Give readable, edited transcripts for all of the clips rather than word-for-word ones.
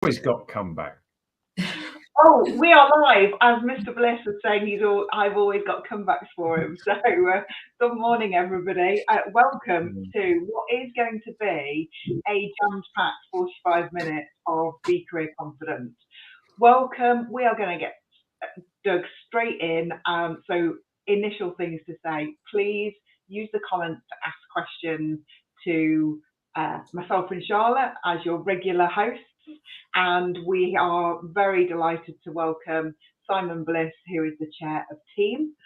always got comeback. Oh, we are live, as Mr. Bliss was saying. I've always got comebacks for him. So, good morning, everybody. Welcome to what is going to be a jam-packed 45 minutes of Be Career Confident. Welcome. We are going to get dug straight in. So, initial things to say: please use the comments to ask questions to myself and Charlotte as your regular hosts. And we are very delighted to welcome Simon Bliss, who is the chair of Team.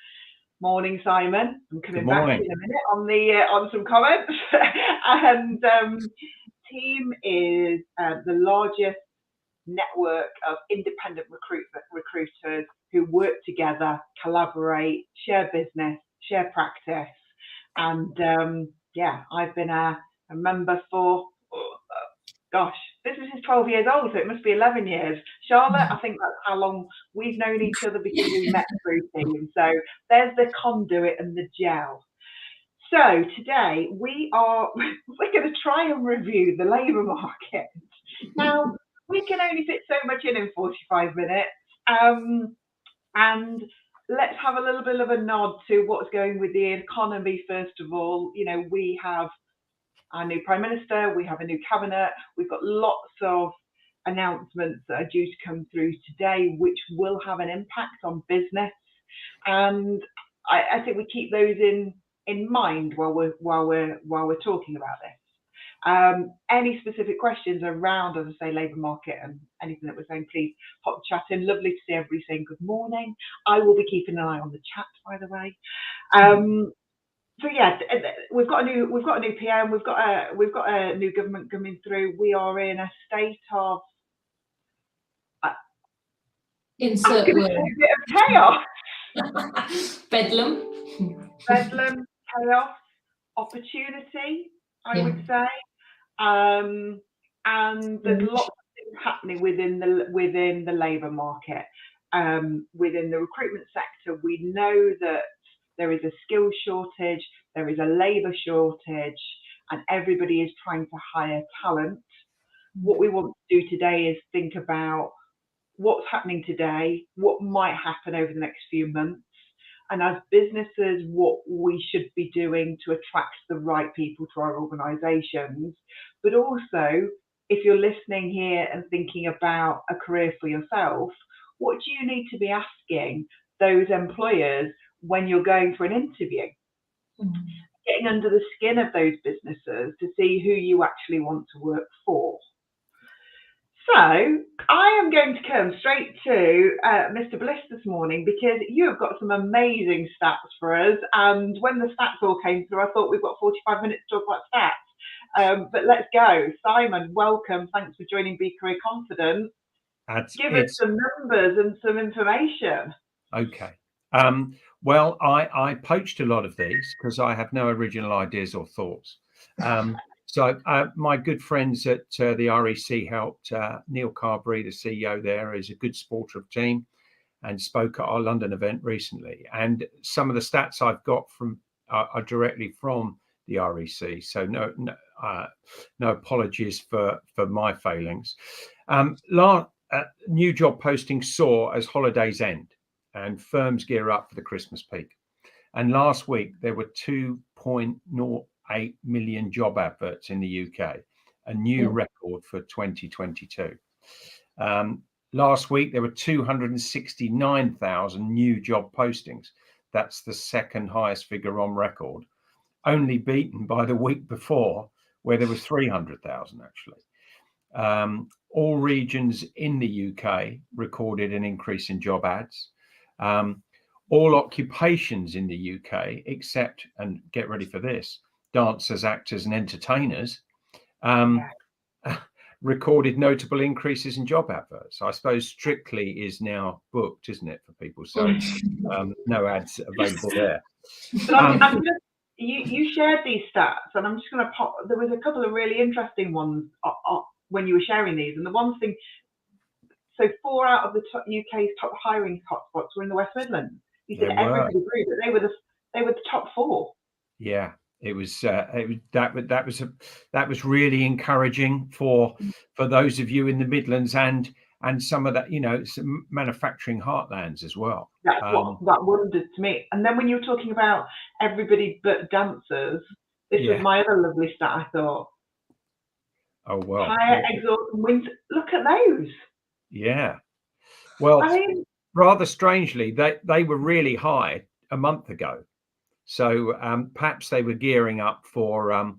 Morning, Simon. I'm coming back in a minute on some comments. And Team is the largest network of independent recruiters who work together, collaborate, share business, share practice. And I've been a member for this is 12 years old, so it must be 11 years. Charlotte, I think that's how long we've known each other, because we met through Team. So there's the conduit and the gel. So today we're going to try and review the labour market. Now, we can only fit so much in 45 minutes. And let's have a little bit of a nod to what's going with the economy first of all. You know, we have our new Prime Minister, we have a new cabinet, we've got lots of announcements that are due to come through today, which will have an impact on business. And I think we keep those in mind while we're talking about this. Any specific questions around, as I say, labour market and anything that we're saying, please pop the chat in. Lovely to see everybody saying good morning. I will be keeping an eye on the chat, by the way. So yeah, we've got a new PM, we've got a new government coming through. We are in a state of insert word. A bit of chaos. Bedlam, chaos, opportunity, I would say, and there's lots of things happening within the labour market, within the recruitment sector. We know that there is a skills shortage, there is a labour shortage, and everybody is trying to hire talent. What we want to do today is think about what's happening today, what might happen over the next few months, and as businesses, what we should be doing to attract the right people to our organisations. But also, if you're listening here and thinking about a career for yourself, what do you need to be asking those employers when you're going for an interview? Getting under the skin of those businesses to see who you actually want to work for. So I am going to come straight to Mr. Bliss this morning, because you have got some amazing stats for us. And when the stats all came through, I thought we've got 45 minutes to talk about stats. But let's go. Simon, welcome. Thanks for joining Be Career Confident. Give us some numbers and some information. Okay. Well, I poached a lot of these because I have no original ideas or thoughts. So my good friends at the REC helped. Neil Carberry, the CEO there, is a good supporter of Team and spoke at our London event recently. And some of the stats I've got from are directly from the REC. So no apologies for my failings. New job postings soar as holidays end and firms gear up for the Christmas peak. And last week, there were 2.08 million job adverts in the UK, a new record for 2022. Last week, there were 269,000 new job postings. That's the second highest figure on record, only beaten by the week before, where there was 300,000 actually. All regions in the UK recorded an increase in job ads. All occupations in the UK, except, and get ready for this, dancers, actors and entertainers, recorded notable increases in job adverts. I suppose Strictly is now booked, isn't it, for people? So no ads available there. You shared these stats, and I'm just going to pop. There was a couple of really interesting ones when you were sharing these, and the one thing. So 4 out of the UK's top hiring hotspots were in the West Midlands. You said everybody agreed that they were the top 4. Yeah, It was that was really encouraging for those of you in the Midlands and some of that, some manufacturing heartlands as well. That's what that wondered to me. And then when you were talking about everybody but dancers, this was my other lovely stat, I thought. Oh, well. Higher exhaust and winter. Look at those. Yeah. Well, I mean, rather strangely, they were really high a month ago. So perhaps they were gearing up for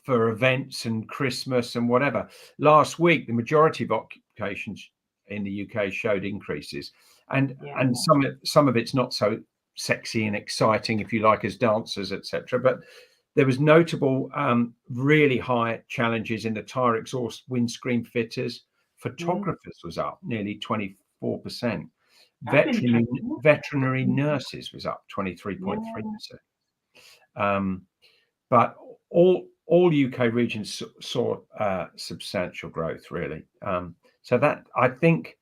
events and Christmas and whatever. Last week, the majority of occupations in the UK showed increases, and some of it's not so sexy and exciting, if you like, as dancers, etc. But there was notable, really high challenges in the tyre exhaust windscreen fitters. Photographers was up nearly 24%. Veterinary nurses was up 23.3%. But all UK regions saw substantial growth, really. So that I think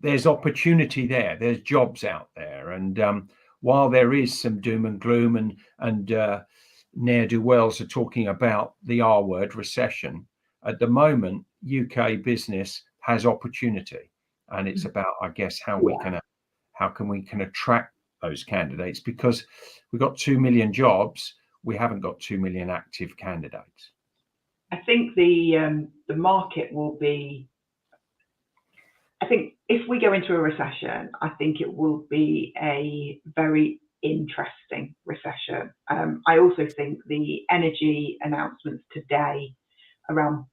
there's opportunity there. There's jobs out there, and while there is some doom and gloom and ne'er-do-wells are talking about the R word, recession, at the moment UK business has opportunity, and it's about, I guess, how we can attract those candidates, because we've got 2 million jobs, we haven't got 2 million active candidates. I think the market will be. I think if we go into a recession, I think it will be a very interesting recession. I also think the energy announcements today around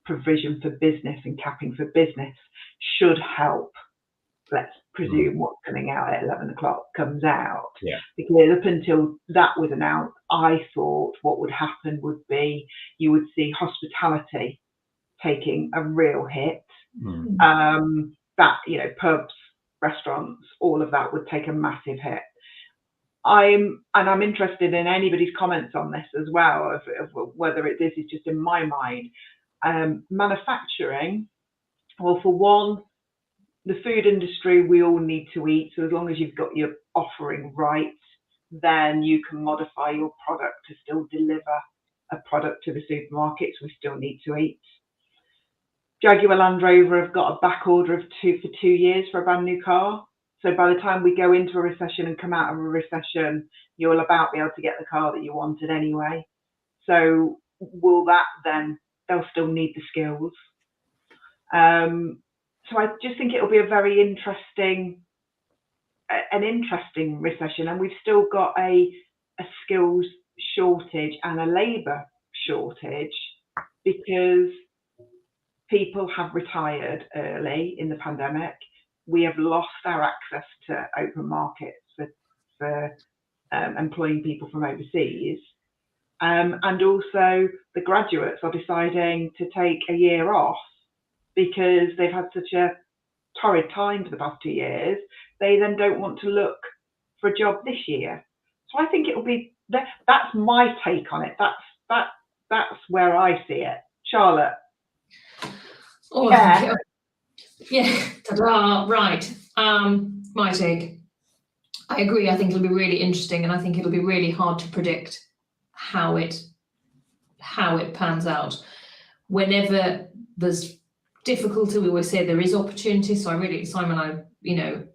provision for business and capping for business should help. Let's presume what's coming out at 11 o'clock comes out. Yeah. Because up until that was announced, I thought what would happen would be you would see hospitality taking a real hit. That, pubs, restaurants, all of that would take a massive hit. I'm interested in anybody's comments on this as well, of whether this is just in my mind. Manufacturing, well, for one, the food industry, we all need to eat. So as long as you've got your offering right, then you can modify your product to still deliver a product to the supermarkets. We still need to eat. Jaguar Land Rover have got a back order for 2 years for a brand new car. So by the time we go into a recession and come out of a recession, you'll about be able to get the car that you wanted anyway. So will that then, they'll still need the skills. So I just think it'll be a very interesting recession, and we've still got a skills shortage and a labour shortage because people have retired early in the pandemic. We have lost our access to open markets for employing people from overseas. And also the graduates are deciding to take a year off because they've had such a torrid time for the past 2 years. They then don't want to look for a job this year. So I think it will be, that's my take on it. That's where I see it. Charlotte. Oh, yeah. Ta-da. Right. My take. I agree. I think it'll be really interesting, and I think it'll be really hard to predict how it pans out. Whenever there's difficulty, we always say there is opportunity. So Simon, I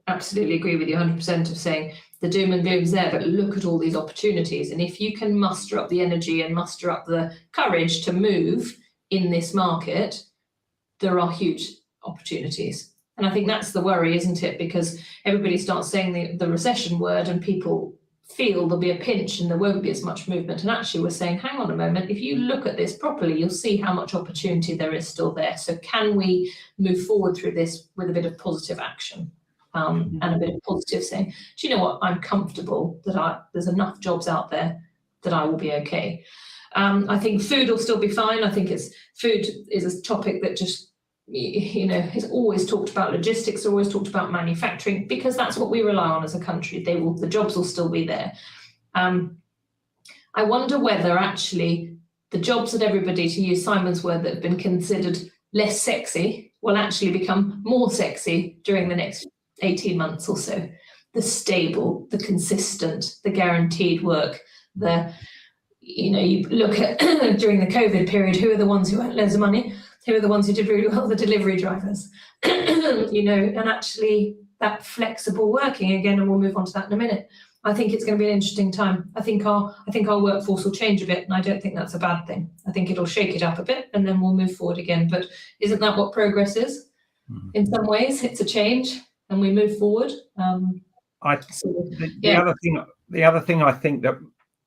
absolutely agree with you 100% of saying the doom and gloom's there, but look at all these opportunities. And if you can muster up the energy and muster up the courage to move in this market, there are huge opportunities. And I think that's the worry, isn't it? Because everybody starts saying the recession word and people feel there'll be a pinch and there won't be as much movement. And actually we're saying, hang on a moment, if you look at this properly, you'll see how much opportunity there is still there. So can we move forward through this with a bit of positive action and a bit of positive saying, do you know what, I'm comfortable that there's enough jobs out there that I will be okay. I think food will still be fine. I think food is a topic that just, is always talked about. Logistics are always talked about, manufacturing, because that's what we rely on as a country. The jobs will still be there. I wonder whether actually the jobs that everybody, to use Simon's word, that have been considered less sexy will actually become more sexy during the next 18 months or so. The stable, the consistent, the guaranteed work, You look at during the COVID period, who are the ones who had loads of money? Who are the ones who did really well? The delivery drivers. And actually that flexible working again, and we'll move on to that in a minute. I think it's going to be an interesting time. I think our workforce will change a bit, and I don't think that's a bad thing. I think it'll shake it up a bit, and then we'll move forward again. But isn't that what progress is? In some ways, it's a change, and we move forward. The other thing I think that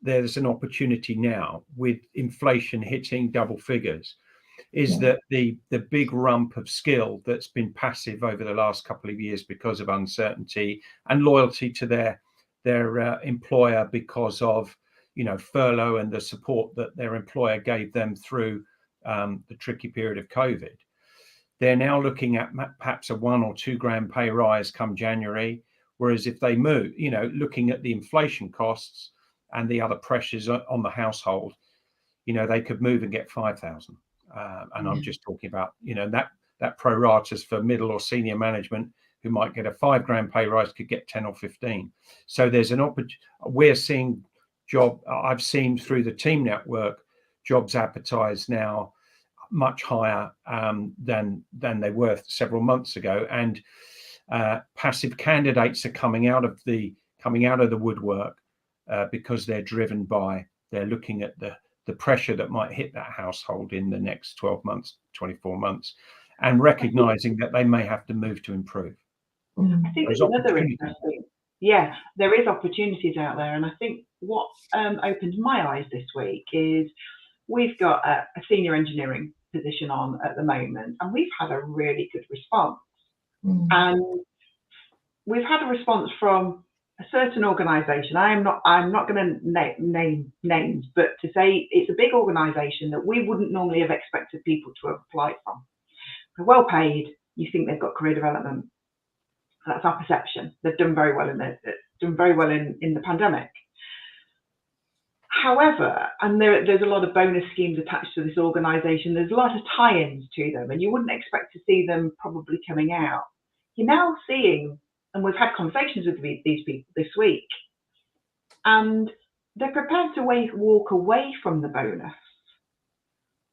there's an opportunity now with inflation hitting double figures is that the big rump of skill that's been passive over the last couple of years because of uncertainty and loyalty to their employer because of furlough and the support that their employer gave them through the tricky period of COVID. They're now looking at perhaps a 1 or 2 grand pay rise come January, whereas if they move, looking at the inflation costs and the other pressures on the household, they could move and get 5,000. And I'm just talking about, that pro ratas for middle or senior management who might get a 5 grand pay rise could get 10 or 15. So there's an opportunity. We're seeing I've seen through the team network, jobs advertised now much higher than they were several months ago. And passive candidates are coming out of the woodwork because they're looking at the pressure that might hit that household in the next 12 months, 24 months, and recognizing that they may have to move to improve. I think there's another interesting, there is opportunities out there. And I think what opened my eyes this week is we've got a senior engineering position on at the moment, and we've had a really good response. And we've had a response from a certain organisation. I'm not going to name names, but to say it's a big organisation that we wouldn't normally have expected people to have applied from. They're well paid. You think they've got career development. That's our perception. They've done very well in the pandemic. However, and there's a lot of bonus schemes attached to this organisation. There's a lot of tie-ins to them, and you wouldn't expect to see them probably coming out. You're now seeing, and we've had conversations with these people this week, and they're prepared to walk away from the bonus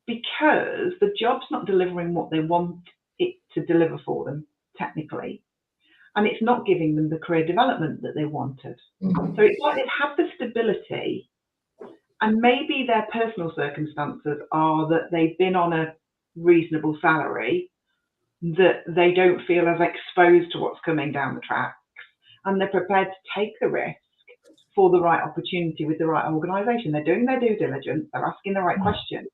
because the job's not delivering what they want it to deliver for them, technically, and it's not giving them the career development that they wanted. So it's like they've had the stability, and maybe their personal circumstances are that they've been on a reasonable salary, that they don't feel as exposed to what's coming down the tracks, and they're prepared to take the risk for the right opportunity with the right organisation. They're doing their due diligence, they're asking the right questions.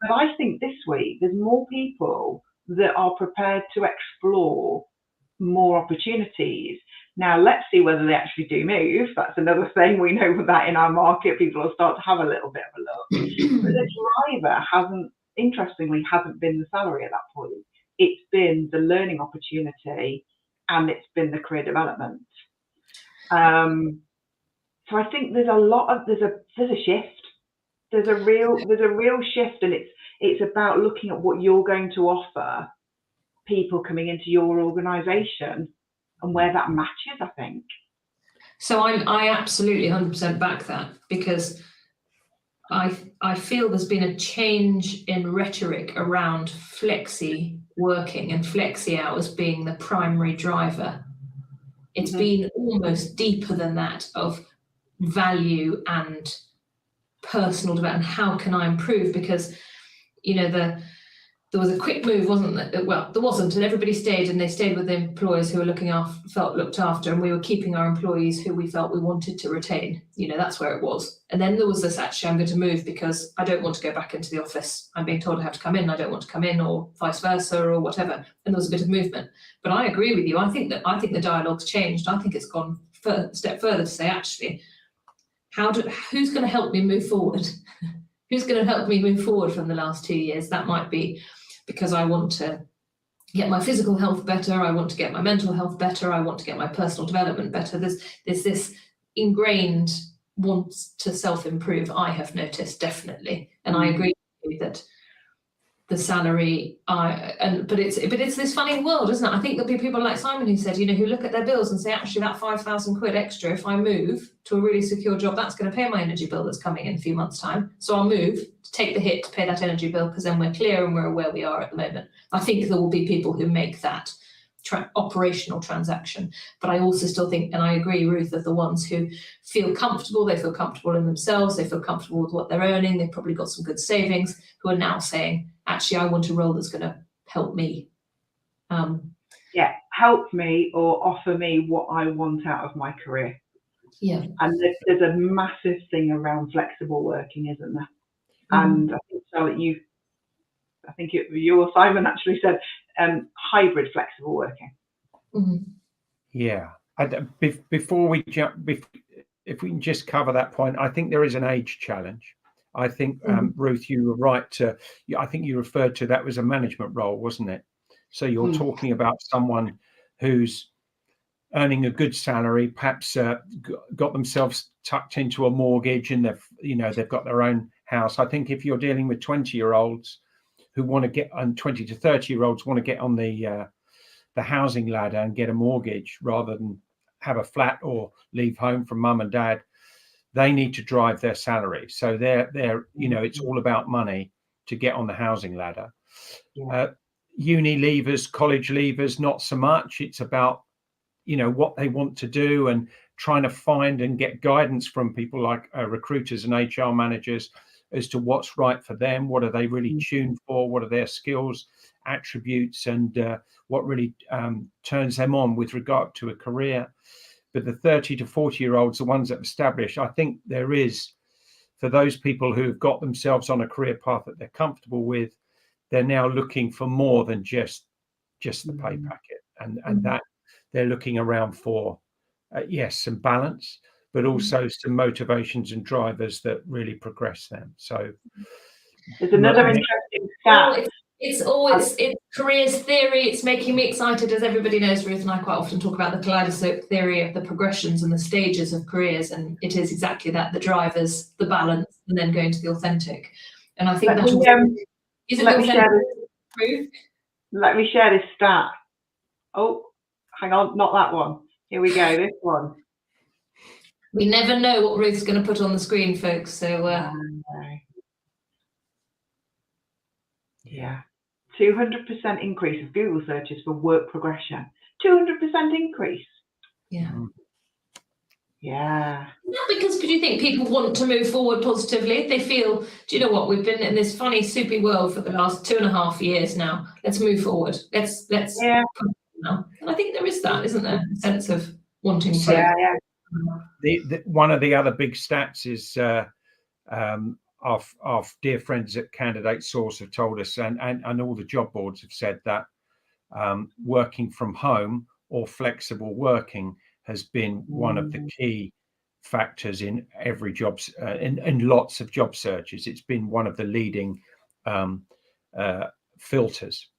But I think this week there's more people that are prepared to explore more opportunities. Now, let's see whether they actually do move. That's another thing. We know that in our market, people will start to have a little bit of a look. But the driver hasn't been the salary at that point. It's been the learning opportunity, and it's been the career development. So I think there's a shift. There's a real shift, and it's about looking at what you're going to offer people coming into your organisation and where that matches, I think. So I absolutely 100% back that, because I feel there's been a change in rhetoric around flexi working and flexi hours being the primary driver. It's been almost deeper than that, of value and personal development. How can I improve? Because there was a quick move, wasn't there? Well, there wasn't, and everybody stayed, and they stayed with the employers who were felt looked after, and we were keeping our employees who we felt we wanted to retain. That's where it was. And then there was this, actually, I'm going to move because I don't want to go back into the office. I'm being told I have to come in, I don't want to come in, or vice versa, or whatever. And there was a bit of movement. But I agree with you. I think the dialogue's changed. I think it's gone a step further to say, actually, who's going to help me move forward? Who's going to help me move forward from the last 2 years? That might be because I want to get my physical health better, I want to get my mental health better, I want to get my personal development better. There's this ingrained want to self-improve, I have noticed, definitely. And I agree with you that the salary, but it's this funny world, isn't it? I think there'll be people like Simon who said, who look at their bills and say, actually, that 5,000 quid extra, if I move to a really secure job, that's going to pay my energy bill that's coming in a few months' time. So I'll move to take the hit to pay that energy bill, because then we're clear and we're where we are at the moment. I think there will be people who make that operational transaction, but I also still think, and I agree, Ruth, that the ones who feel comfortable, they feel comfortable in themselves, they feel comfortable with what they're earning, they've probably got some good savings, who are now saying, actually, I want a role that's going to help me. Help me or offer me what I want out of my career. Yeah. And there's a massive thing around flexible working, isn't there? And I think, Charlotte, you or Simon actually said hybrid flexible working. Yeah. Before we jump, if we can just cover that point, I think there is an age challenge. I think, Ruth, you were right I think you referred to that was a management role, wasn't it? So you're talking about someone who's earning a good salary, perhaps got themselves tucked into a mortgage, and they've got their own house. I think if you're dealing with 20-year-olds who want to get, and 20 to 30-year-olds want to get on the housing ladder and get a mortgage rather than have a flat or leave home from mum and dad, they need to drive their salary. So they're it's all about money to get on the housing ladder. Uni leavers, college leavers, not so much. It's about what they want to do, and trying to find and get guidance from people like recruiters and HR managers as to what's right for them. What are they really tuned for? What are their skills, attributes, and what really turns them on with regard to a career. But the 30 to 40-year-olds, the ones that have established, I think there is, for those people who've got themselves on a career path that they're comfortable with, they're now looking for more than just the pay packet, and that they're looking around for, some balance, but also some motivations and drivers that really progress them. So there's another interesting stat. It's careers theory. It's making me excited, as everybody knows. Ruth and I quite often talk about the kaleidoscope theory of the progressions and the stages of careers, and it is exactly that: the drivers, the balance, and then going to the authentic. And I think let me share this stat. Oh, hang on, not that one. Here we go. This one. We never know what Ruth's going to put on the screen, folks. So. 200% increase of Google searches for work progression. 200% increase. Yeah. Yeah. Not because you think people want to move forward positively. They feel, do you know what? We've been in this funny, soupy world for the last 2.5 years now. Let's move forward. Let's. Yeah. Now. And I think there is that, isn't there? A sense of wanting to. Yeah. One of the other big stats is our dear friends at Candidate Source have told us, and all the job boards have said that working from home or flexible working has been one of the key factors in every job, in lots of job searches. It's been one of the leading filters.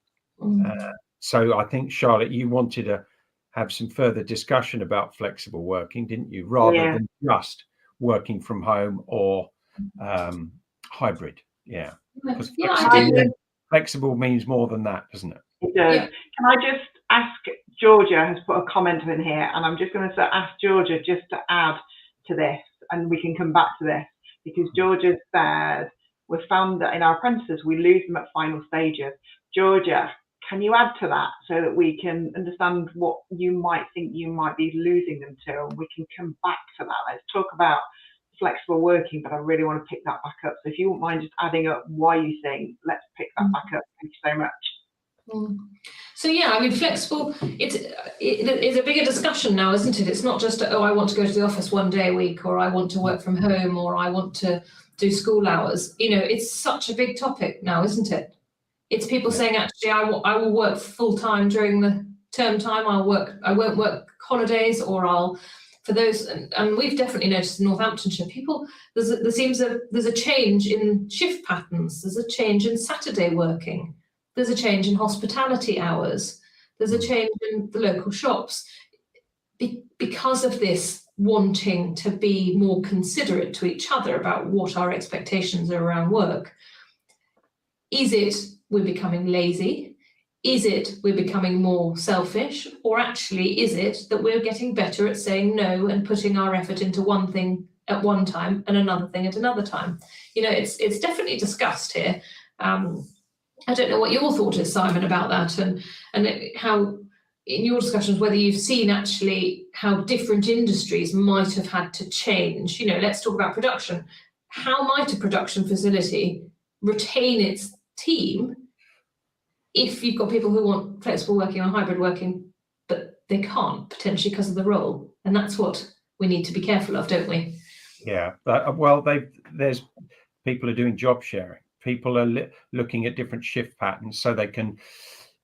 So I think, Charlotte, you wanted to have some further discussion about flexible working, didn't you? Rather than just working from home or hybrid. Yeah. Because flexible means more than that, doesn't it? It does. Yeah. Can I just ask, Georgia has put a comment in here, and I'm just going to ask Georgia just to add to this, and we can come back to this, because Georgia said, we've found that in our apprentices, we lose them at final stages. Georgia, can you add to that so that we can understand what you might think you might be losing them to, and we can come back to that? Let's talk about flexible working, but I really want to pick that back up. So if you wouldn't mind just adding up why you think, let's pick that back up. Thank you so much. So yeah, I mean, flexible, it's a bigger discussion now, isn't it? It's not just, I want to go to the office 1 day a week, or I want to work from home, or I want to do school hours. It's such a big topic now, isn't it? It's people saying, actually, I will work full time during the term time. I won't work holidays, or for those, and we've definitely noticed in Northamptonshire, people, there's a change in shift patterns. There's a change in Saturday working. There's a change in hospitality hours. There's a change in the local shops because of this wanting to be more considerate to each other about what our expectations are around work. Is it we're becoming lazy? Is it we're becoming more selfish? Or actually, is it that we're getting better at saying no and putting our effort into one thing at one time and another thing at another time? You know, it's definitely discussed here. I don't know what your thought is, Simon, about that, and how in your discussions whether you've seen actually how different industries might have had to change. You know, let's talk about production. How might a production facility retain its team if you've got people who want flexible working or hybrid working, but they can't potentially because of the role? And that's what we need to be careful of, don't we? Yeah, well, there's people are doing job sharing. People are looking at different shift patterns so they can,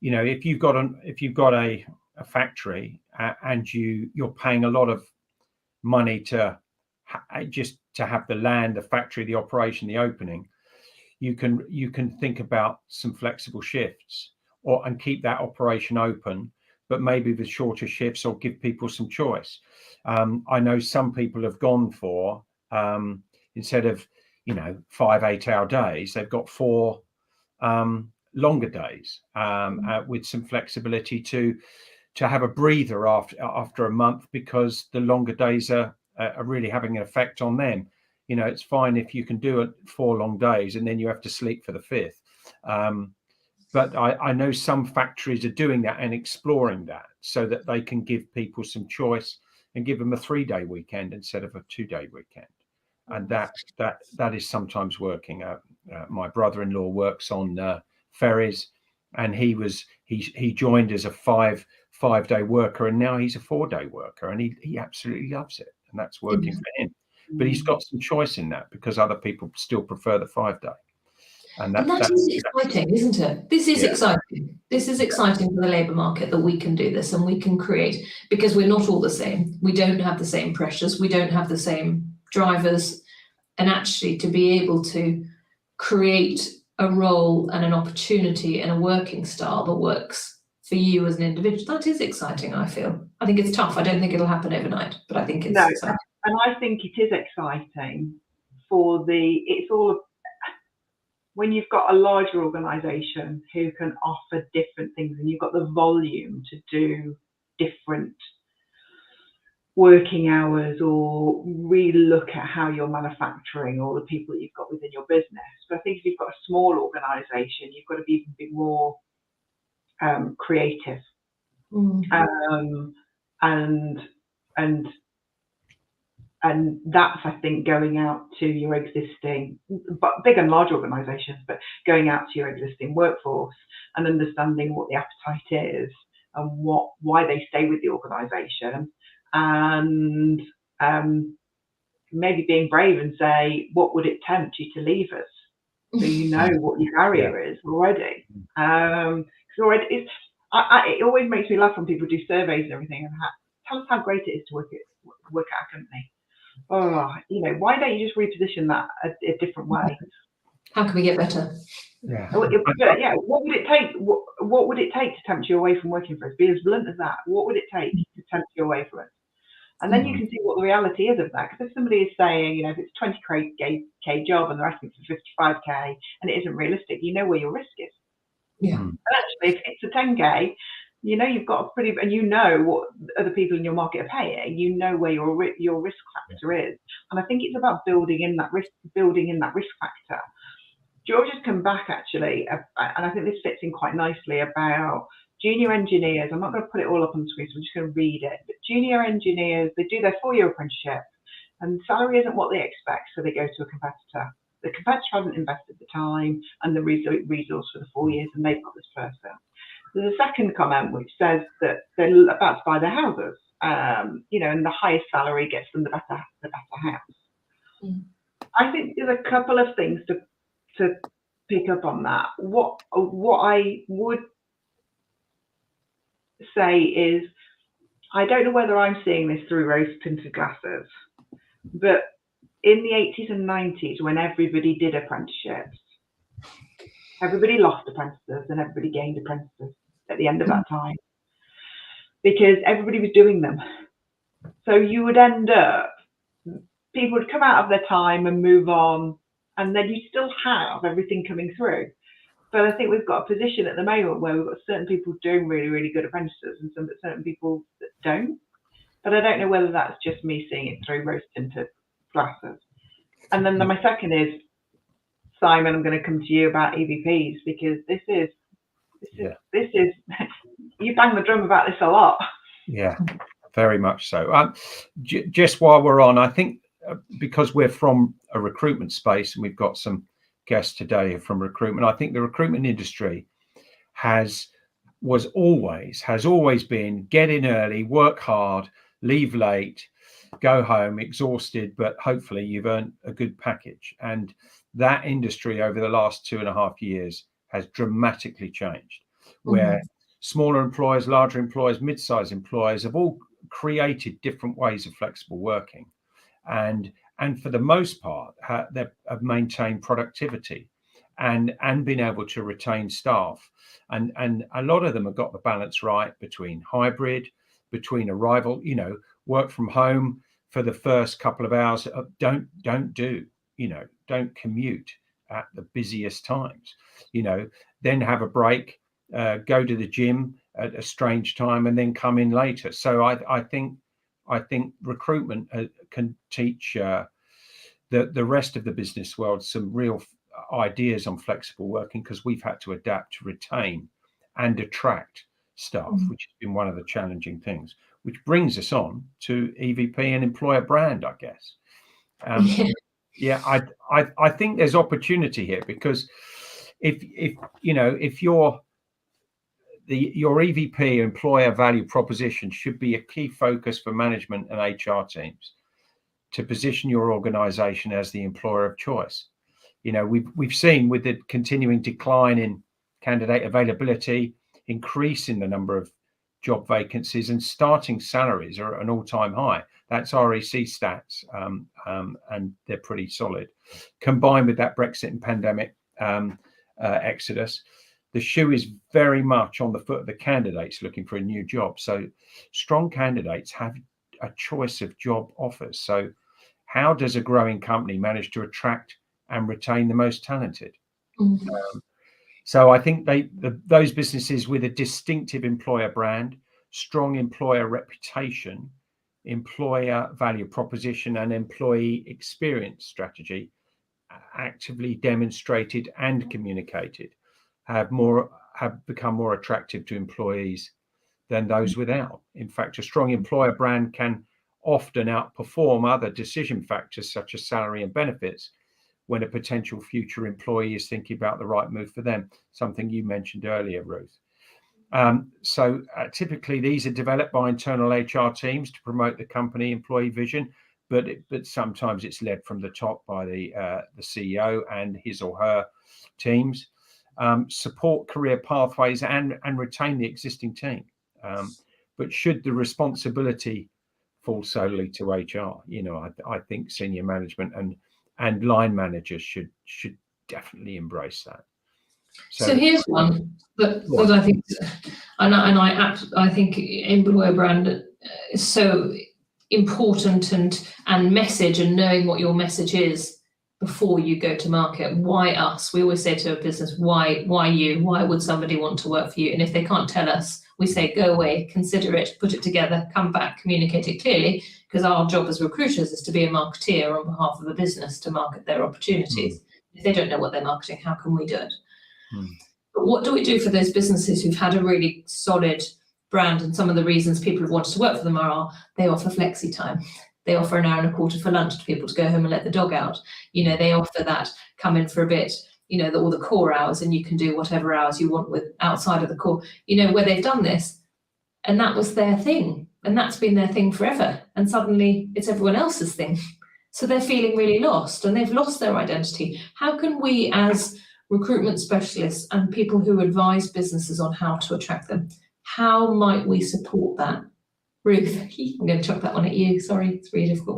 you know, if you've got a factory and you're paying a lot of money to just to have the land, the factory, the operation, the opening, you can think about some flexible shifts and keep that operation open, but maybe with shorter shifts, or give people some choice. I know some people have gone for instead of 5 8-hour days, they've got 4 longer days with some flexibility to have a breather after a month, because the longer days are really having an effect on them. You know, it's fine if you can do it 4 long days and then you have to sleep for the 5th. But I know some factories are doing that and exploring that so that they can give people some choice and give them a 3-day weekend instead of a 2-day weekend. And that is sometimes working. My brother-in-law works on ferries, and he joined as a 5-day worker, and now he's a 4-day worker, and he absolutely loves it, and that's working for him. But he's got some choice in that, because other people still prefer the 5-day. And that is exciting, isn't it? This is exciting. This is exciting for the labour market, that we can do this and we can create, because we're not all the same. We don't have the same pressures. We don't have the same drivers. And actually, to be able to create a role and an opportunity and a working style that works for you as an individual, that is exciting, I feel. I think it's tough. I don't think it'll happen overnight, but I think it's exciting. And I think it is exciting when you've got a larger organisation who can offer different things, and you've got the volume to do different working hours, or really look at how you're manufacturing, or the people that you've got within your business. But I think if you've got a small organisation, you've got to be even a bit more creative. And that's, I think, going out to your existing, but big and large organisations, but going out to your existing workforce and understanding what the appetite is and why they stay with the organisation, and maybe being brave and say, what would it tempt you to leave us? So you know what your barrier is already. It always makes me laugh when people do surveys and everything and tell us how great it is to work at our company. Oh, why don't you just reposition that a different way? How can we get better? Yeah. What would it take? What would it take to tempt you away from working for us? Be as blunt as that. What would it take to tempt you away from us? And then you can see what the reality is of that. Because if somebody is saying, if it's a 20k job and they're asking for 55k and it isn't realistic, you know where your risk is. Yeah. And actually, if it's a 10k, you've got and what other people in your market are paying. You know where your risk factor is. And I think it's about building in that risk factor. George has come back actually, and I think this fits in quite nicely, about junior engineers. I'm not going to put it all up on the screen, so I'm just going to read it. But junior engineers, they do their 4-year apprenticeship, and salary isn't what they expect, so they go to a competitor. The competitor hasn't invested the time and the resource for the 4 years, and they've got this person. There's a second comment which says that they're about to buy their houses, and the highest salary gets them the better house. I think there's a couple of things to pick up on that. What I would say is, I don't know whether I'm seeing this through rose-tinted glasses, but in the 80s and 90s, when everybody did apprenticeships, everybody lost apprentices and everybody gained apprentices at the end of that time, because everybody was doing them. So you would end up, people would come out of their time and move on, and then you still have everything coming through. But I think we've got a position at the moment where we've got certain people doing really, really good apprentices and certain people that don't. But I don't know whether that's just me seeing it through rose-tinted glasses. And then my second is, Simon, I'm going to come to you about EVPs, because this is you bang the drum about this a lot. Yeah, very much so. Just while we're on, I think because we're from a recruitment space and we've got some guests today from recruitment, I think the recruitment industry has always been get in early, work hard, leave late, go home exhausted, but hopefully you've earned a good package. And that industry over the last 2.5 years has dramatically changed, where smaller employers, larger employers, mid-sized employers have all created different ways of flexible working, and for the most part they have maintained productivity and been able to retain staff, and a lot of them have got the balance right between hybrid, between arrival, work from home for the first couple of hours, don't commute at the busiest times, then have a break, go to the gym at a strange time, and then come in later. So I think recruitment can teach the rest of the business world some real ideas on flexible working, because we've had to adapt to retain and attract staff, which has been one of the challenging things. Which brings us on to EVP and employer brand, I guess. I think there's opportunity here, because if your EVP, employer value proposition, should be a key focus for management and HR teams to position your organization as the employer of choice. We've seen, with the continuing decline in candidate availability, increase in the number of job vacancies, and starting salaries are at an all-time high. That's REC stats, and they're pretty solid. Combined with that Brexit and pandemic exodus, the shoe is very much on the foot of the candidates looking for a new job. So strong candidates have a choice of job offers. So how does a growing company manage to attract and retain the most talented? So I think those businesses with a distinctive employer brand, strong employer reputation, employer value proposition, and employee experience strategy, actively demonstrated and communicated, have become more attractive to employees than those without. In fact, a strong employer brand can often outperform other decision factors such as salary and benefits when a potential future employee is thinking about the right move for them, something you mentioned earlier, Ruth. So typically these are developed by internal HR teams to promote the company employee vision, but sometimes it's led from the top by the CEO and his or her teams. Support career pathways and retain the existing team. But should the responsibility fall solely to HR, I think senior management and line managers should definitely embrace that. So here's one that I think, I think employer brand is so important, and message, and knowing what your message is before you go to market. Why us? We always say to a business, why you? Why would somebody want to work for you? And if they can't tell us, we say, go away, consider it, put it together, come back, communicate it clearly, because our job as recruiters is to be a marketeer on behalf of a business to market their opportunities. If they don't know what they're marketing, how can we do it? But what do we do for those businesses who've had a really solid brand? And some of the reasons people have wanted to work for them are they offer flexi time. They offer an hour and a quarter for lunch to people to go home and let the dog out. They offer that, come in for a bit, all the core hours, and you can do whatever hours you want with outside of the core, where they've done this. And that was their thing. And that's been their thing forever. And suddenly it's everyone else's thing. So they're feeling really lost, and they've lost their identity. How can we, as recruitment specialists and people who advise businesses on how to attract them, how might we support that? Ruth, I'm going to chuck that one at you. Sorry, it's really difficult.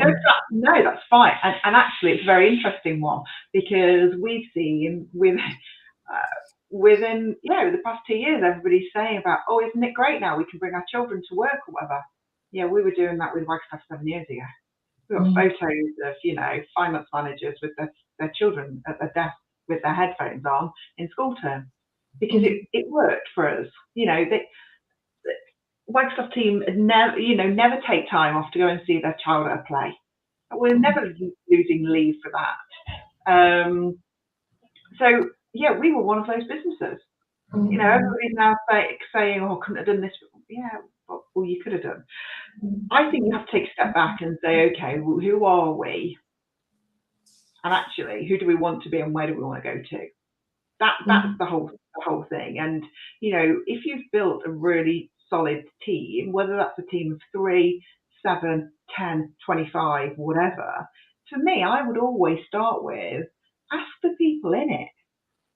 No, that's fine. And actually, it's a very interesting one, because we've seen within the past 2 years, everybody's saying about, oh, isn't it great now? We can bring our children to work or whatever. Yeah, we were doing that with Wagstaff 7 years ago. We got photos of finance managers with their children at their desk with their headphones on in school term. because it worked for us. You know, the Wagstaff team never take time off to go and see their child at a play. We're never losing leave for that. So yeah, we were one of those businesses. You know, everybody's now saying, "Oh, couldn't have done this." Yeah, well, you could have done. I think you have to take a step back and say, okay, well, who are we? And actually, who do we want to be, and where do we want to go to? That's the whole thing. And you know, if you've built a really solid team, whether that's a team of 3, 7, 10, 25, whatever, for me, I would always start with ask the people in it.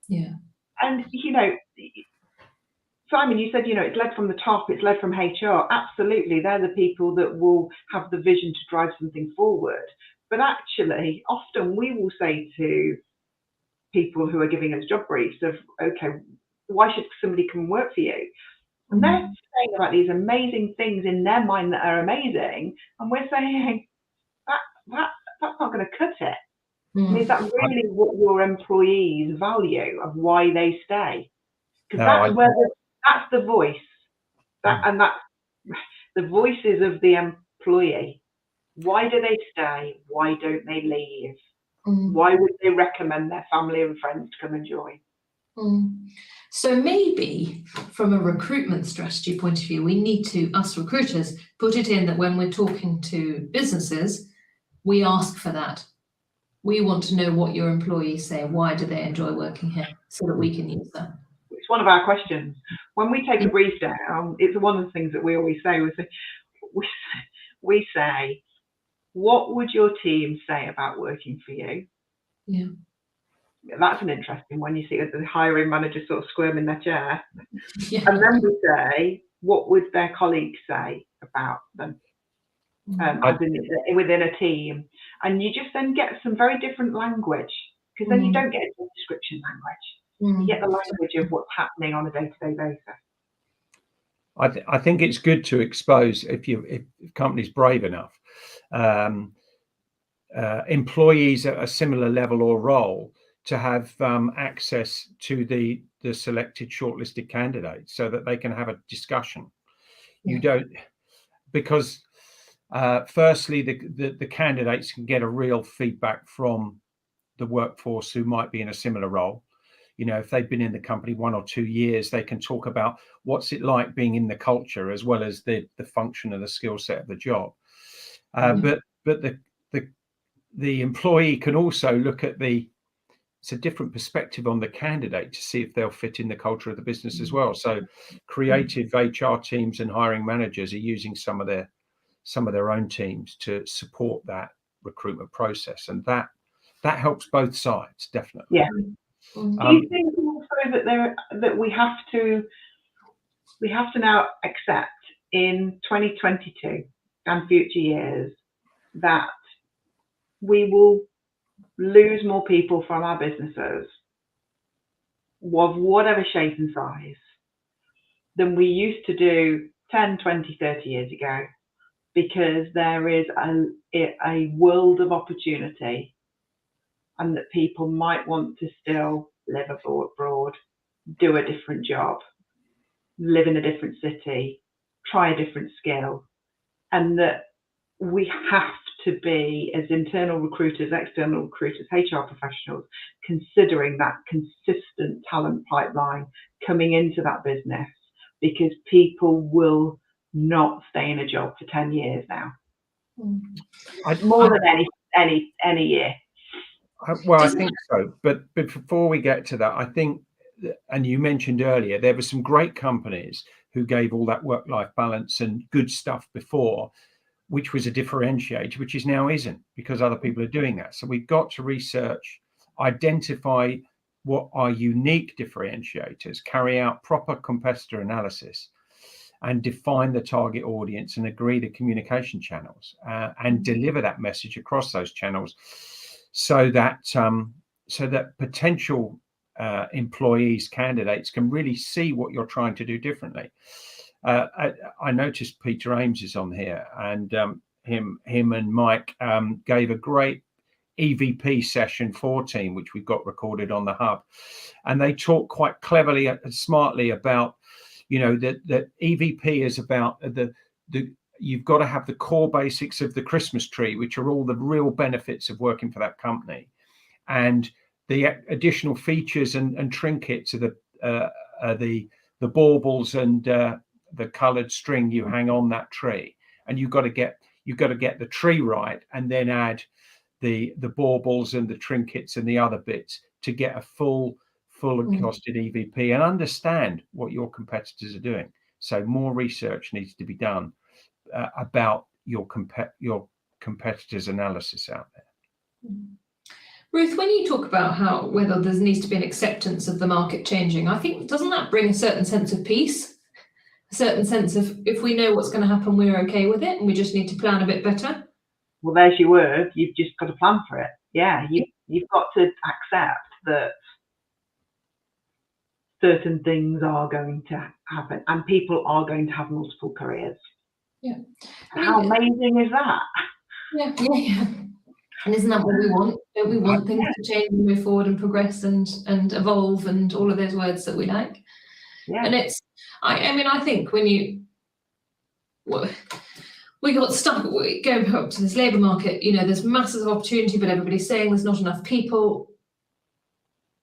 Yeah. And you know, Simon, you said, you know, it's led from the top, it's led from HR. Absolutely, they're the people that will have the vision to drive something forward. But actually, often we will say to people who are giving us job briefs of, okay, why should somebody come and work for you? And they're saying about these amazing things in their mind that are amazing, and we're saying that's not going to cut it. I mean, is that really what your employees value of why they stay? Because that's the voice, and that's the voices of the employee. Why do they stay? Why don't they leave? Why would they recommend their family and friends to come and join? So maybe from a recruitment strategy point of view, we need to, us recruiters, put it in that when we're talking to businesses, we ask for that. We want to know what your employees say. Why do they enjoy working here? So that we can use that. It's one of our questions. When we take a brief down, it's one of the things that we always say. We say, what would your team say about working for you? Yeah. That's an interesting one. You see the hiring manager sort of squirm in their chair. Yeah. And then we say, what would their colleagues say about them within a team? And you just then get some very different language, because then you don't get a job description language. You get the language of what's happening on a day-to-day basis. I think it's good to expose, if company's brave enough, employees at a similar level or role to have access to the selected shortlisted candidates, so that they can have a discussion. Yeah. You don't, because firstly, the candidates can get a real feedback from the workforce who might be in a similar role. You know, if they've been in the company 1 or 2 years, they can talk about what's it like being in the culture, as well as the function and the skill set of the job. But the employee can also look at it's a different perspective on the candidate to see if they'll fit in the culture of the business as well. So creative HR teams and hiring managers are using some of their own teams to support that recruitment process, and that helps both sides, definitely. Yeah. Do you think also that we have to now accept in 2022 and future years that we will lose more people from our businesses of whatever shape and size than we used to do 10, 20, 30 years ago, because there is a world of opportunity, and that people might want to still live abroad, do a different job, live in a different city, try a different skill, and that we have to be, as internal recruiters, external recruiters, HR professionals, considering that consistent talent pipeline coming into that business, because people will not stay in a job for 10 years now. More than any year. Well, I think so. But before we get to that, I think, and you mentioned earlier, there were some great companies who gave all that work-life balance and good stuff before, which was a differentiator, which is now isn't, because other people are doing that. So we've got to research, identify what are unique differentiators, carry out proper competitor analysis, and define the target audience and agree the communication channels, and deliver that message across those channels, so that potential employees, candidates can really see what you're trying to do differently. I noticed Peter Ames is on here, and him and Mike gave a great EVP session 14, which we've got recorded on the hub, and they talk quite cleverly and smartly about, that EVP is about the you've got to have the core basics of the Christmas tree, which are all the real benefits of working for that company, and the additional features and trinkets of the baubles and the coloured string you hang on that tree. And you've got to get the tree right, and then add the baubles and the trinkets and the other bits to get a full and costed EVP, and understand what your competitors are doing. So more research needs to be done about your competitors' analysis out there. Ruth, when you talk about whether there needs to be an acceptance of the market changing, I think, doesn't that bring a certain sense of peace? A certain sense of, if we know what's going to happen, we're okay with it, and we just need to plan a bit better? Well, there's your word. You've just got to plan for it. Yeah, you've got to accept that certain things are going to happen, and people are going to have multiple careers. Yeah. How amazing is that? Yeah. And isn't that what we want? Don't we want things to change and move forward and progress and evolve and all of those words that we like? Yeah. And it's, I think when we got stuck going up to this labour market, there's masses of opportunity, but everybody's saying there's not enough people.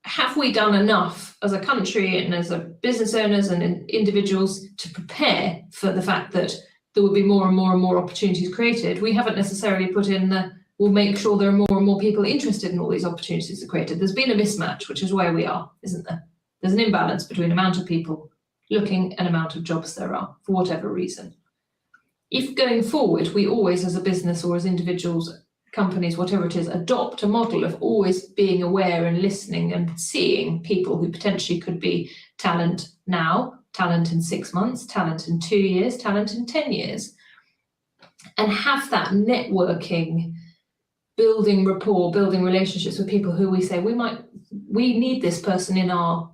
Have we done enough as a country and as a business owners and individuals to prepare for the fact that there will be more and more and more opportunities created? We haven't necessarily put in we'll make sure there are more and more people interested in all these opportunities that are created. There's been a mismatch, which is where we are, isn't there? There's an imbalance between the amount of people looking and amount of jobs there are, for whatever reason. If going forward, we always, as a business or as individuals, companies, whatever it is, adopt a model of always being aware and listening and seeing people who potentially could be talent now, talent in 6 months, talent in 2 years, talent in 10 years, and have that networking, building rapport, building relationships with people who we say we need this person in our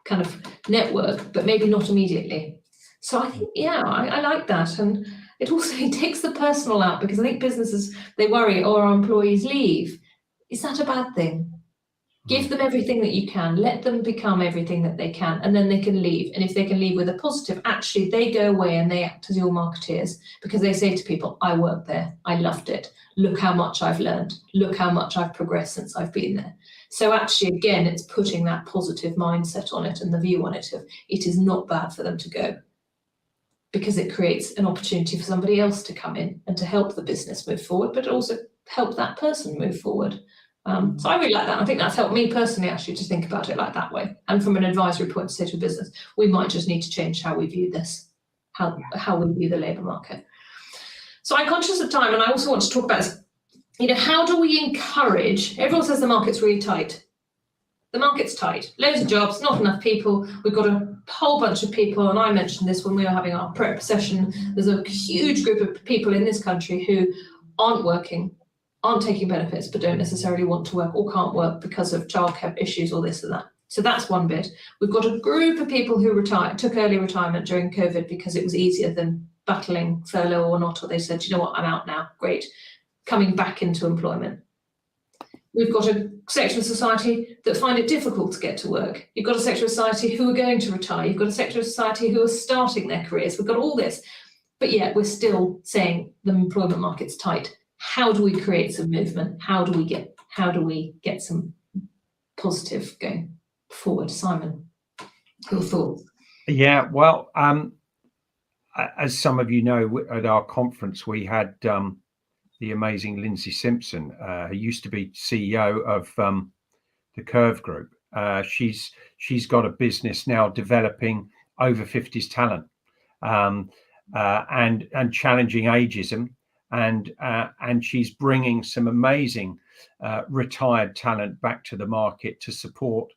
kind of network, but maybe not immediately. So I think, I like that. And it also takes the personal out, because I think businesses, they worry, our employees leave. Is that a bad thing? Give them everything that you can, let them become everything that they can, and then they can leave. And if they can leave with a positive, actually they go away and they act as your marketeers, because they say to people, I worked there, I loved it. Look how much I've learned. Look how much I've progressed since I've been there. So actually, again, it's putting that positive mindset on it and the view on it of it is not bad for them to go, because it creates an opportunity for somebody else to come in and to help the business move forward, but also help that person move forward. So I really like that. I think that's helped me personally, actually, to think about it like that way. And from an advisory point to say to a business, we might just need to change how we view this, how we view the labour market. So I'm conscious of time, and I also want to talk about this. How do we encourage? Everyone says the market's really tight. The market's tight. Loads of jobs, not enough people. We've got a whole bunch of people, and I mentioned this when we were having our prep session. There's a huge group of people in this country who aren't working, aren't taking benefits, but don't necessarily want to work or can't work because of childcare issues or this or that. So that's one bit. We've got a group of people who took early retirement during COVID because it was easier than battling furlough or not, or they said, you know what, I'm out now, great, coming back into employment. We've got a sector of society that find it difficult to get to work. You've got a sector of society who are going to retire. You've got a sector of society who are starting their careers. We've got all this, but yet we're still saying the employment market's tight. How do we create some movement? How do we get some positive going forward? Simon, your thoughts? Yeah, well, as some of you know, at our conference we had the amazing Lindsay Simpson, who used to be CEO of the Curve Group. She's got a business now developing over 50s talent and challenging ageism, and she's bringing some amazing retired talent back to the market to support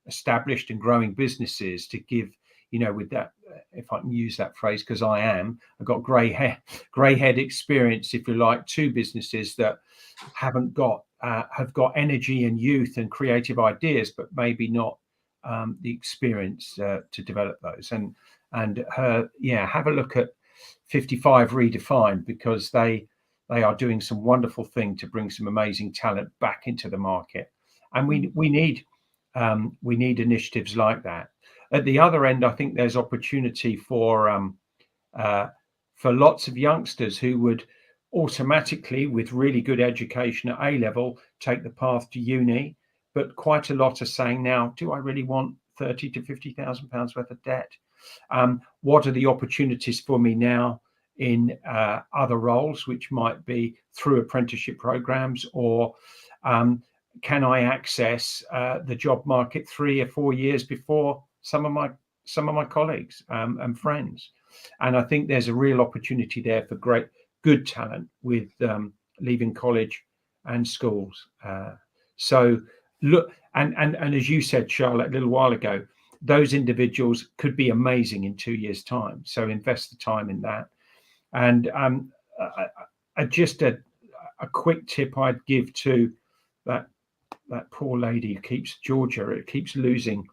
established and growing businesses, to give, with that, if I can use that phrase, because I've got grey head experience, if you like, to businesses that have got energy and youth and creative ideas, but maybe not the experience to develop those. And have a look at 55 Redefined, because they they are doing some wonderful thing to bring some amazing talent back into the market. And we need initiatives like that. At the other end, I think there's opportunity for lots of youngsters who would automatically, with really good education at A level, take the path to uni. But quite a lot are saying now, do I really want 30 to 50,000 pounds worth of debt? What are the opportunities for me now in other roles, which might be through apprenticeship programs, or can I access the job market 3 or 4 years before some of my colleagues and friends? And I think there's a real opportunity there for good talent with leaving college and schools. So look, and as you said, Charlotte, a little while ago, those individuals could be amazing in 2 years' time. So invest the time in that. And just a quick tip I'd give to that poor lady who keeps losing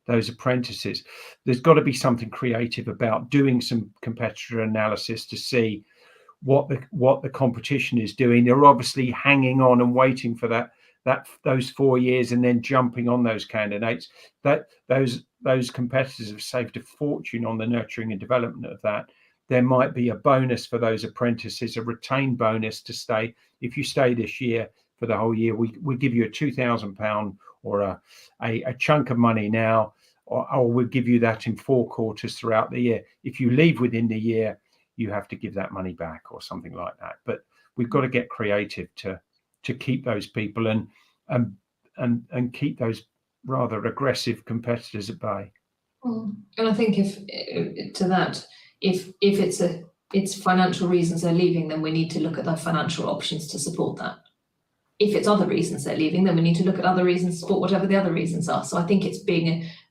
those apprentices. There's got to be something creative about doing some competitor analysis to see what the competition is doing. They're obviously hanging on and waiting for those 4 years and then jumping on those candidates. Those competitors have saved a fortune on the nurturing and development of that. There might be a bonus for those apprentices, a retained bonus to stay. If you stay this year for the whole year, we give you a £2,000 or a chunk of money now, or we'll give you that in 4 quarters throughout the year. If you leave within the year, you have to give that money back or something like that. But we've got to get creative to keep those people and keep those rather aggressive competitors at bay. And I think if it's financial reasons they're leaving, then we need to look at the financial options to support that. If it's other reasons they're leaving, then we need to look at other reasons to support whatever the other reasons are. So I think it's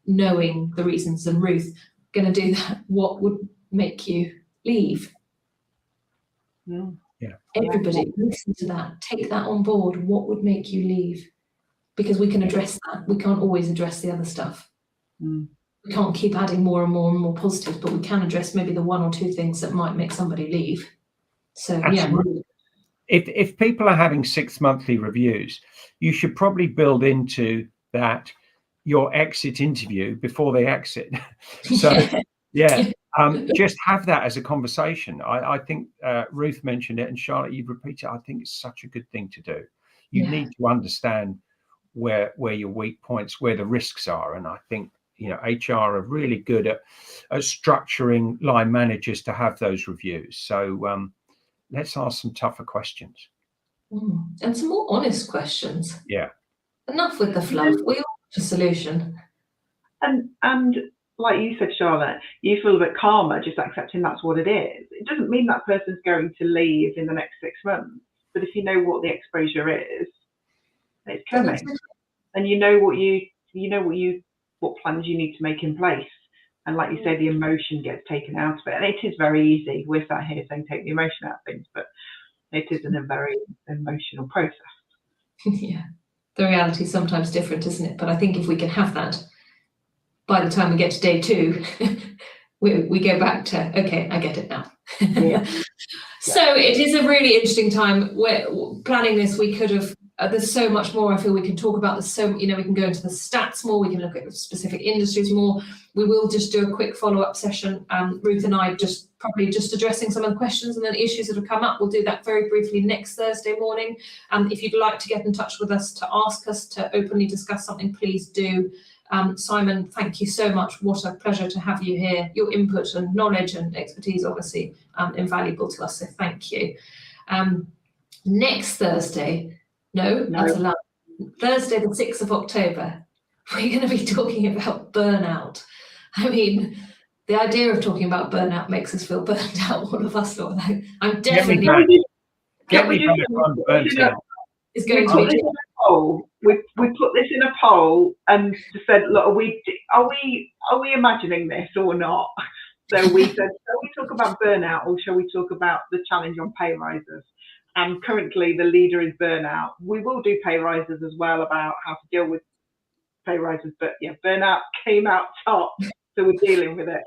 knowing the reasons. And Ruth, going to do that. What would make you leave? Yeah. Everybody, listen to that. Take that on board. What would make you leave? Because we can address that. We can't always address the other stuff. We can't keep adding more and more and more positives, but we can address maybe the 1 or 2 things that might make somebody leave. So absolutely. If people are having 6 monthly reviews, you should probably build into that your exit interview before they exit. So just have that as a conversation. I think Ruth mentioned it, and Charlotte, you've repeated it. I think it's such a good thing to do. You need to understand where your weak points, where the risks are, and I think HR are really good at structuring line managers to have those reviews. So let's ask some tougher questions. And some more honest questions. Yeah. Enough with the fluff. We all want a solution. And like you said, Charlotte, you feel a bit calmer just accepting that's what it is. It doesn't mean that person's going to leave in the next 6 months. But if you know what the exposure is, it's coming. And what plans you need to make in place. And like you say, the emotion gets taken out of it. And it is very easy. We're sat here saying take the emotion out of things, but it isn't a very emotional process. Yeah. The reality is sometimes different, isn't it? But I think if we can have that, by the time we get to day 2, we go back to, okay, I get it now. So it is a really interesting time. We're planning this. We could have, there's so much more I feel we can talk about. There's so, we can go into the stats more. We can look at specific industries more. We will just do a quick follow-up session. Ruth and I probably just addressing some of the questions and then issues that have come up. We'll do that very briefly next Thursday morning. If you'd like to get in touch with us to ask us to openly discuss something, please do. Simon, thank you so much. What a pleasure to have you here. Your input and knowledge and expertise, obviously, invaluable to us. So thank you. Next Thursday, that's a lot. Thursday, the 6th of October, we're going to be talking about burnout. I mean, the idea of talking about burnout makes us feel burnt out, all of us. I'm definitely is going to be. We put this in a poll and said, look, are we imagining this or not? So we said, shall we talk about burnout or shall we talk about the challenge on pay rises? And currently the leader is burnout. We will do pay rises as well, about how to deal with pay rises, but yeah, burnout came out top. So we're dealing with it.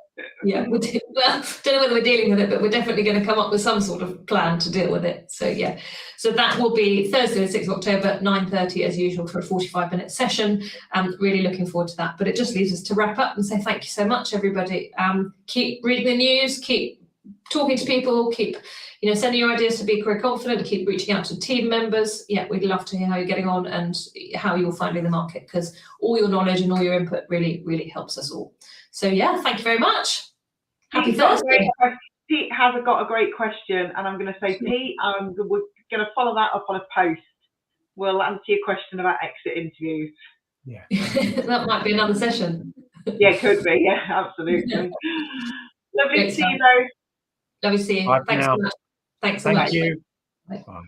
Yeah, well, don't know whether we're dealing with it, but we're definitely going to come up with some sort of plan to deal with it. So yeah, so that will be Thursday the 6th of October, 9:30 as usual for a 45-minute session. Really looking forward to that. But it just leaves us to wrap up and say thank you so much, everybody. Keep reading the news, keep talking to people, keep sending your ideas to Be Career Confident, keep reaching out to team members. Yeah, we'd love to hear how you're getting on and how you're finding the market, because all your knowledge and all your input really, really helps us all. So yeah, thank you very much. Happy Thursday. Pete has got a great question, and I'm going to say, Pete, we're going to follow that up on a post. We'll answer your question about exit interviews. Yeah. That might be another session. Yeah, it could be. Yeah, absolutely. Lovely to see you, though. Lovely to see you. Bye Thanks so much. Thanks so much. Thank you. Bye. Bye.